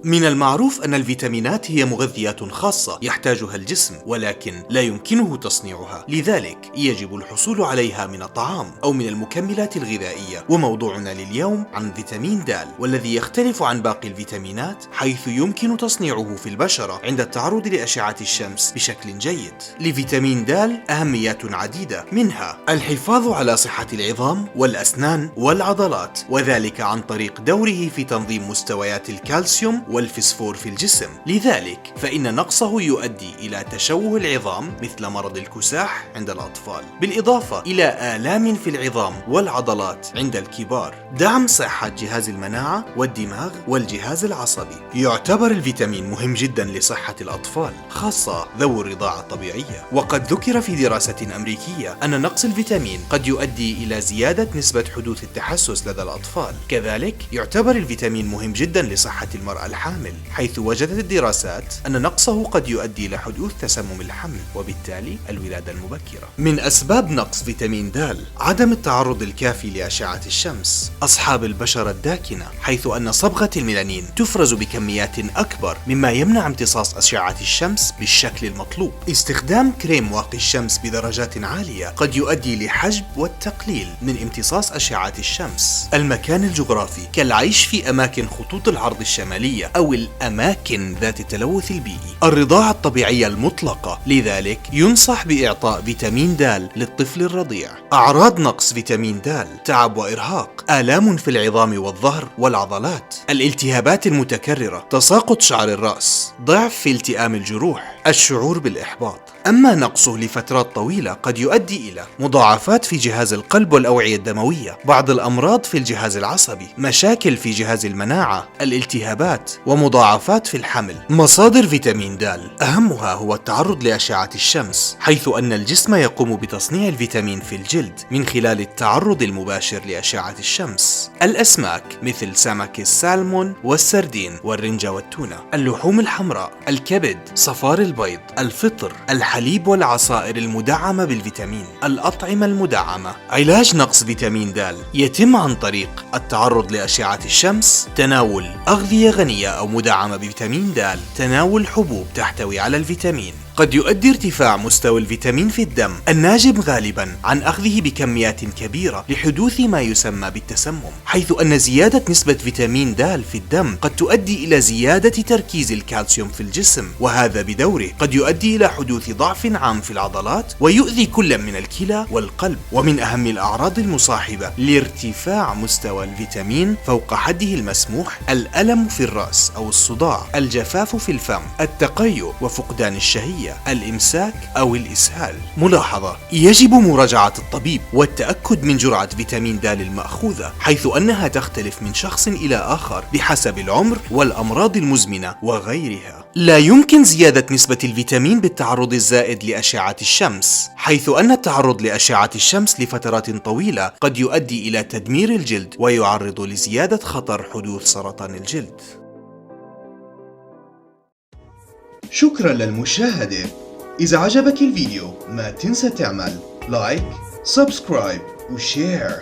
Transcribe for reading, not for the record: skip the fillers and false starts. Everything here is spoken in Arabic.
من المعروف أن الفيتامينات هي مغذيات خاصة يحتاجها الجسم، ولكن لا يمكنه تصنيعها، لذلك يجب الحصول عليها من الطعام أو من المكملات الغذائية. وموضوعنا لليوم عن فيتامين د، والذي يختلف عن باقي الفيتامينات حيث يمكن تصنيعه في البشرة عند التعرض لأشعة الشمس بشكل جيد. لفيتامين د أهميات عديدة، منها الحفاظ على صحة العظام والأسنان والعضلات، وذلك عن طريق دوره في تنظيم مستويات الكالسيوم والفسفور في الجسم. لذلك فإن نقصه يؤدي إلى تشوه العظام مثل مرض الكساح عند الأطفال، بالإضافة إلى آلام في العظام والعضلات عند الكبار. دعم صحة جهاز المناعة والدماغ والجهاز العصبي. يعتبر الفيتامين مهم جدا لصحة الأطفال، خاصة ذوي الرضاعة الطبيعية، وقد ذكر في دراسة أمريكية أن نقص الفيتامين قد يؤدي إلى زيادة نسبة حدوث التحسس لدى الأطفال. كذلك يعتبر الفيتامين مهم جدا لصحة المرأة الحامل، حيث وجدت الدراسات أن نقصه قد يؤدي إلى حدوث تسمم الحمل وبالتالي الولادة المبكرة. من أسباب نقص فيتامين د عدم التعرض الكافي لأشعة الشمس. أصحاب البشرة الداكنة، حيث أن صبغة الميلانين تفرز بكميات أكبر مما يمنع امتصاص أشعة الشمس بالشكل المطلوب. استخدام كريم واقي الشمس بدرجات عالية قد يؤدي لحجب والتقليل من امتصاص أشعة الشمس. المكان الجغرافي، كالعيش في أماكن خطوط العرض الشمالية أو الأماكن ذات التلوث البيئي. الرضاعة الطبيعية المطلقة، لذلك ينصح بإعطاء فيتامين د للطفل الرضيع. أعراض نقص فيتامين د: تعب وإرهاق، آلام في العظام والظهر والعضلات، الالتهابات المتكررة، تساقط شعر الرأس، ضعف في التئام الجروح، الشعور بالإحباط. أما نقصه لفترات طويلة قد يؤدي إلى مضاعفات في جهاز القلب والأوعية الدموية، بعض الأمراض في الجهاز العصبي، مشاكل في جهاز المناعة، الالتهابات، ومضاعفات في الحمل. مصادر فيتامين د أهمها هو التعرض لأشعة الشمس، حيث أن الجسم يقوم بتصنيع الفيتامين في الجلد من خلال التعرض المباشر لأشعة الشمس. الأسماك مثل سمك السالمون والسردين والرنجة والتونة. اللحوم الحمراء، الكبد، صفار البيض، الفطر، الحليب والعصائر المدعمة بالفيتامين. الأطعمة المدعمة. علاج نقص فيتامين د يتم عن طريق التعرض لأشعة الشمس، تناول أغذية غنية أو مدعمة بفيتامين د، تناول حبوب تحتوي على الفيتامين. قد يؤدي ارتفاع مستوى الفيتامين في الدم الناجم غالبا عن أخذه بكميات كبيرة لحدوث ما يسمى بالتسمم، حيث أن زيادة نسبة فيتامين د في الدم قد تؤدي إلى زيادة تركيز الكالسيوم في الجسم، وهذا بدوره قد يؤدي إلى حدوث ضعف عام في العضلات ويؤذي كل من الكلى والقلب. ومن أهم الأعراض المصاحبة لارتفاع مستوى الفيتامين فوق حده المسموح الألم في الرأس أو الصداع، الجفاف في الفم، التقيؤ وفقدان الشهية، الإمساك أو الإسهال. ملاحظة: يجب مراجعة الطبيب والتأكد من جرعة فيتامين د المأخوذة، حيث أنها تختلف من شخص إلى آخر بحسب العمر والأمراض المزمنة وغيرها. لا يمكن زيادة نسبة الفيتامين بالتعرض الزائد لأشعة الشمس، حيث أن التعرض لأشعة الشمس لفترات طويلة قد يؤدي إلى تدمير الجلد ويعرض لزيادة خطر حدوث سرطان الجلد. شكرا للمشاهدة. إذا عجبك الفيديو ما تنسى تعمل لايك، سبسكرايب وشير.